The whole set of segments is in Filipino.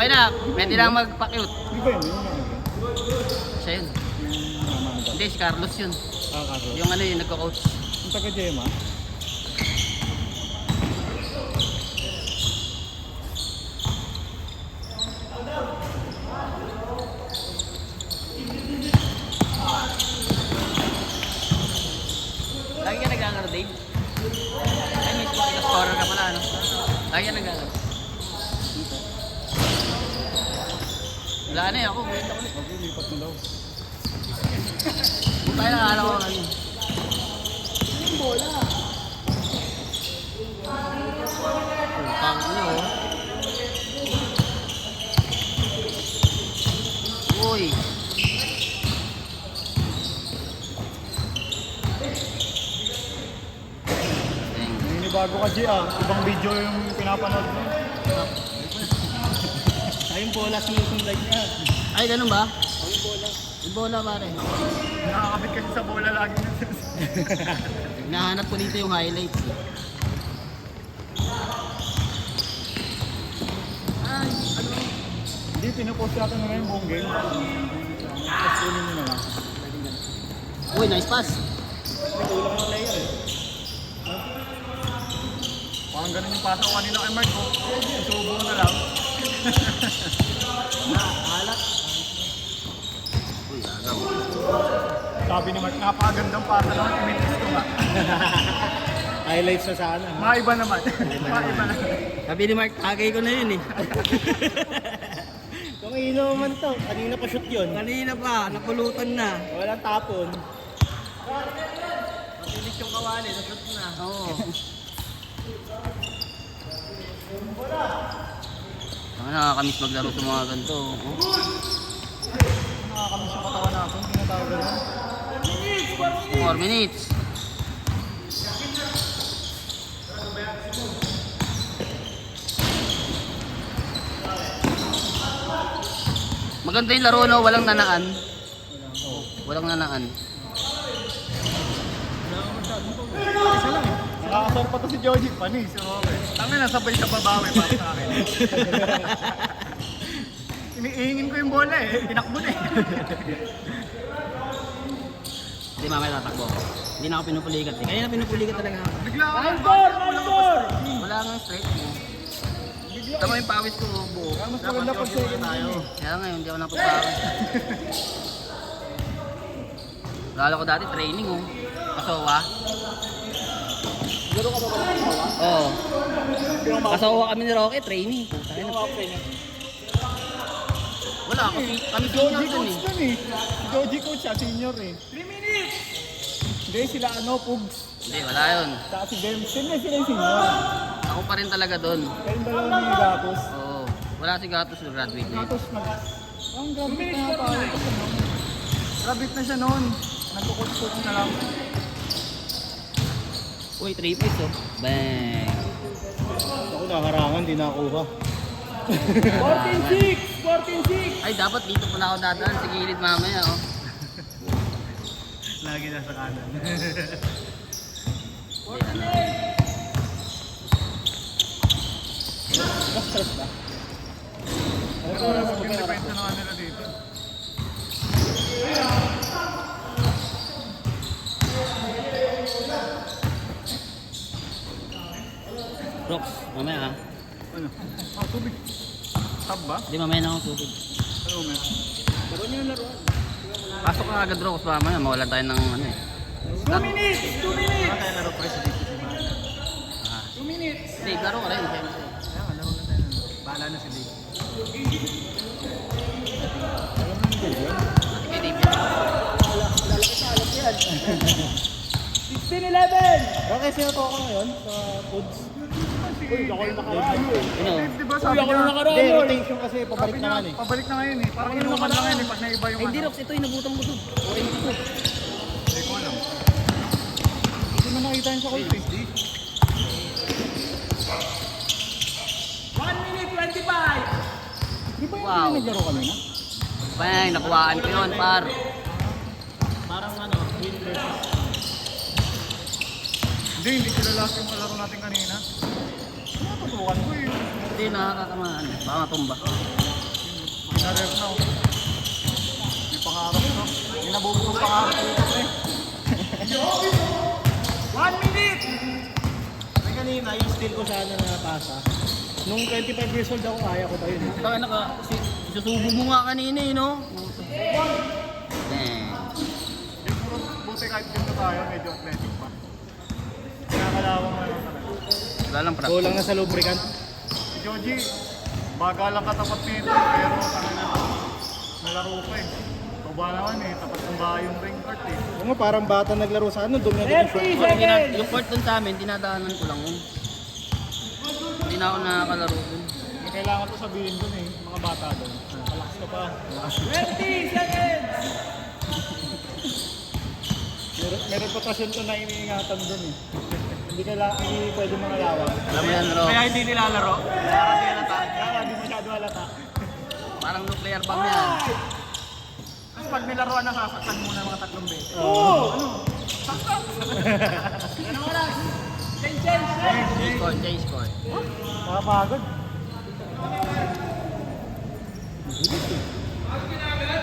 Okay na, pwede lang magpa-cute. Hindi ba yun? Yun lang yun. Siya yun. Yung mama mo ba? Hindi, si Carlos yun. Kaso. Yung ano yun, nagko-coach. Yung taga-Gemma. Lagi ka naglalaro, Dave? Ay, may scorer ka pala, ano? Lagi ka naglalaro. Wala na eh, ako. Wait ako. Huwag yung lipat mo daw. Tayo nakala ko ano. Yung bola. Putang ano, oh. Uy. Naninibago ka, G, ah. Ibang video yung pinapanood mo. Ay, yung bola sinusundan niya. Ay, ganun ba? Ay, yung bola. Yung bola pare. Nakakabit kasi sa bola lagi. Nahanap ko dito yung highlights. Eh. Ay, ano? Hindi, pinupost natin na yung buong game. Tapos kunin mo na lang. Uy, nice pass. May kulang ng layer eh. Parang ganun yung pasa ko kanina kay Mark. Subo na lang. Alak. Uy, agaw. Sabi ni Mark, napakagandang pasa naman. Imitis ko nga. Highlights na sana. Maiba naman. Maiba naman. Sabi ni Mark, tagay ko na yun eh. Kung ino man to, kanina pa shoot yun. Kanina pa, napulutan na. Walang tapon. Matilis yung kawali, nashoot na. Oo. Nakakamiss maglaro sa mga ganito. Oh. Nakakamiss yung katawan natin. Hindi na tawag ganun. 4 minutes. Maganda yung laro, no? Walang nanaan. Walang nanaan. Isa lang eh. Nakakasar pa to si Joji. Panis. Okay. Tangin na sabay sa babawi para sa akin. Iniingin ko yung bola eh. Tinakbo na eh. Hindi mamaya tatakbo ako. Hindi na ako pinupulikat eh. Kaya na pinupulikat talaga ako. Bigla ako. Wala nga straight mo. Tama yung pawis ko buo. Mas maganda pag second tayo. Kaya ngayon, hindi ako napapawis. Lalo ko dati training oh. Kasowa. Garo ka ba pala ng bawa? Oo. Yung mga Kasowa kami ni Rocky, training. yung mga training. Wala, kami Joji senior dun coach eh. dun eh. Si Joji coach siya, senior eh. 3 minutes! Hindi, sila ano, Pugs. Hindi, wala yun. Saka si Dem. Sila yung senior. Ako pa rin talaga dun. Kaya yung dalawa ni Gatos. Oo. Wala si Gatos na graduate na yun. Gatos nag... Ang graduate na nga tayo. Graduate na siya noon. Nagkukult-kult na lang. Uy, 3 points oh. Bang! Ako nakarangan, di nakuha. 14-6! 14-6! Ay, dapat dito pa na ako dadaan sa gilid mamaya oh. Lagi nasa kanan. Stress ba? Ano oras mo pinipenta naman nila dito? Rox, mamaya ah. Ano? Ah, tubig. Tab ba? Hindi, mamaya na akong tubig. Ano mo? Laro niyo yung laruan. Pasok ka agad Rox, mamaya mawalan tayo ng ano eh. 2 minutes! 2 minutes! Tayo laro president si Mana. 2 minutes! Dave, laro ka rin, siyempre. Kaya nga, laro na tayo. Bahala na si Dave. Alam mo ni Dave yan? Ate kay Dave yan. Lalaki sa alam yan. 16-11! Okay, sino to ako ngayon? Sa foods? Uy, ako yung nakaraan eh. Ano? Dave, di ba Uy, sabi ako niya? yung nakaraan Hindi, eh. rotation kasi pabalik naman eh. Pabalik na ngayon eh. Parang inuman na ngayon eh. Pag naiba yung Ay, hindi ano. Rox, ito yung nabutang mo to. Okay mo to. Hindi ko alam. Hindi mo nakita yun sa call face, Dave. 1 minute 25! Di ba yung Wow. naglaro kanina? Bang, nakuhaan ko yun, par. Parang ano, win versus. Hindi sila last yung kalaro natin kanina. Natutukan ko eh. Hindi, nakakatamaan. Baka matumba. na-ref na. May pangarap no? May nabubuong pangarap dito eh. 1 minute! Ay kanina, yung steal ko sana na pasa. Nung 25 years old ako, kaya ko pa yun. Taka na ka, susubo mo nga kanina eh, no? Damn. Yung puro buti kahit dito tayo, medyo athletic pa. Kinakalawang na lang talaga. Wala lang pra. Kulang na sa lubricant. Si Joji, baga lang katapat dito pero tangina nalaro pa eh. Tuba naman eh, tapat ng bahay yung ring court eh. Ano, parang bata naglaro sa ano, dumi na yung short. Yung court dun sa amin, dinadaanan ko lang yun. Hindi na ako nakakalaro dun. May kailangan to sabihin dun eh, mga bata dun. Relax ka pa. 20 seconds! Meron pa pasyon to na iniingatan dun eh. Hindi pwede mga lawak. Alam mo yan, Ro? Kaya hindi nilalaro. Kaya hindi halata. Kaya hindi masyado halata. Parang nuclear bomb yan. Kasi pag nilaruan, nasasaktan muna mga 3 beses. Oo! Ano? Saksak! Ano oras? Change court, change court. Nakapagod.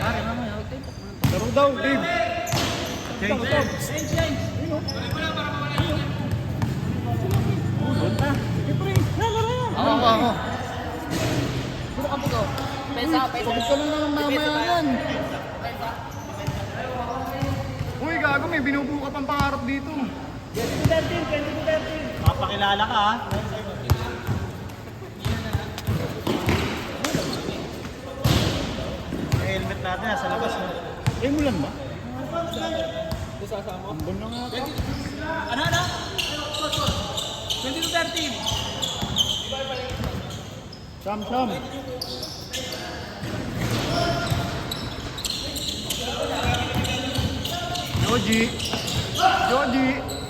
Pare, mamaya, huwag tayo papunta. Laro daw, Dave. Change. Ako. Puro ka po. Pesa. Pagod ka lang naman mamaya yan. Uy, gago, may binubuo ka pang pangarap dito. 20-13. Mapakilala ka ha. Yung helmet natin nasa labas no? Eh, mulan ba? Sasama. Ambon na nga ito. Ano? 20-13. Sam. Joji.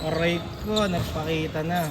Aray ko, nagpakita na.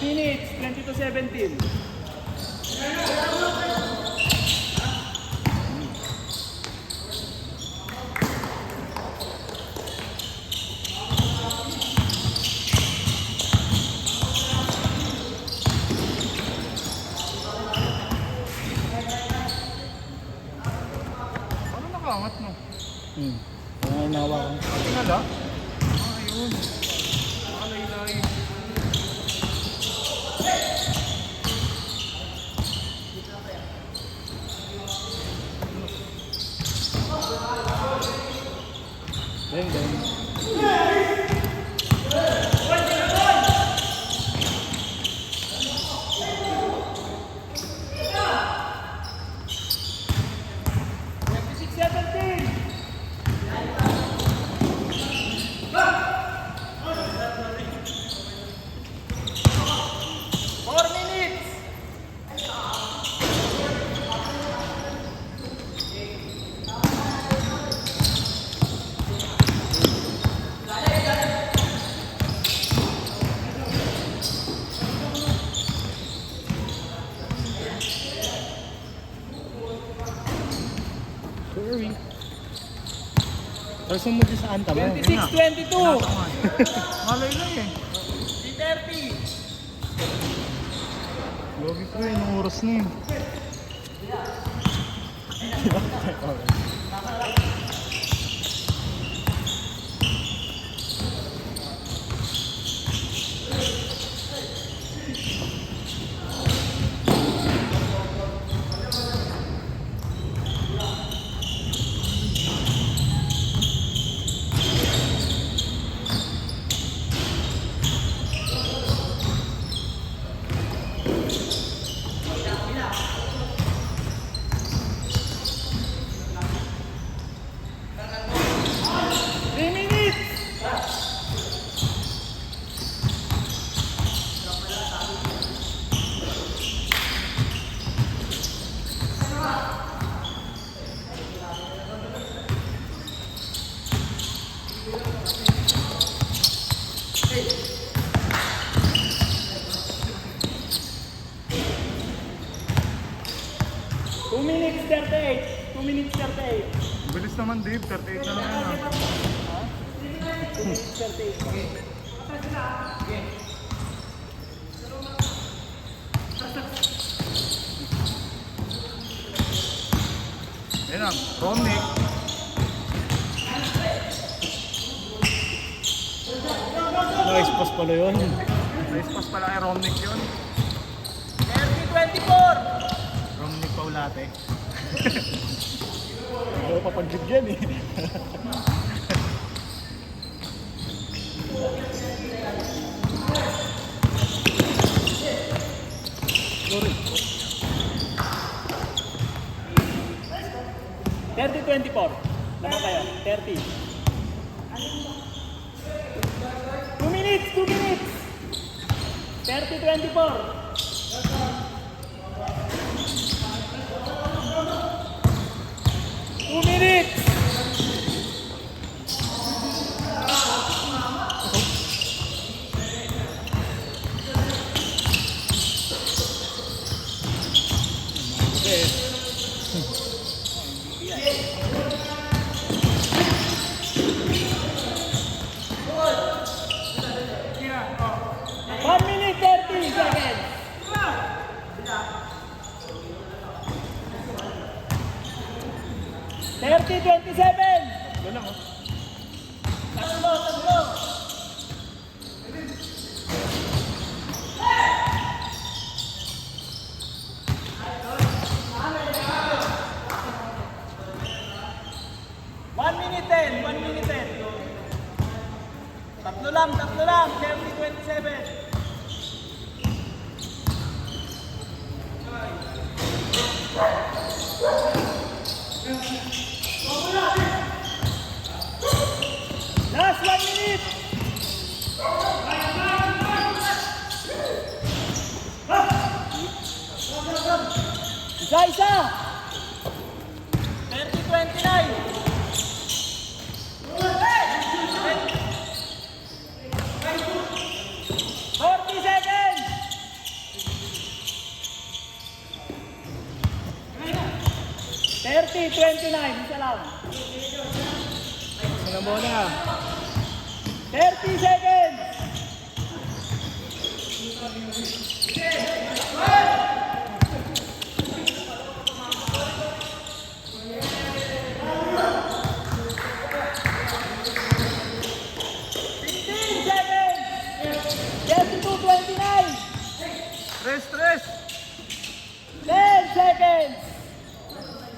Minutes, 20-17. Ano nakaangat no? Ano nawa ko? Nala? Ayun. Nakalaylayin. Bang. Sorry. Pero sumunod sa anta mo. 26-22. Malay lang eh. 30. Gogi ko yun, ang oras na yun. 2 minutes 38. 2 minutes 38. Bilis naman, Dave. 38 na lang yan. 2 minutes 38. Yan lang. Romney. Nice pass pala yun. Nice pass pala kay Romnick yun. 30-24. Romney Paulate. Ayaw pa pag-jig yan eh. Sorry. 30-24. Naman kayo. 30. 2 minutes. 2 minutes. 30-24. 2 minutes. One minute 30 seconds. 30-27. Doon lang oh. Tatlo. One minute 10. 1 minute 10. Tatlo lang. 30-27. Last 1 minute. Isa. 30-29. 40 seconds. 30-29. Isa lang. Ano muna? 30 seconds. Stress! 10 seconds.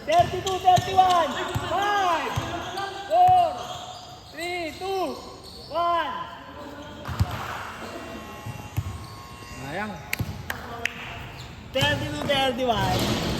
32, 31. 5, 4, 3, 2, 1. Sayang. 32, 31.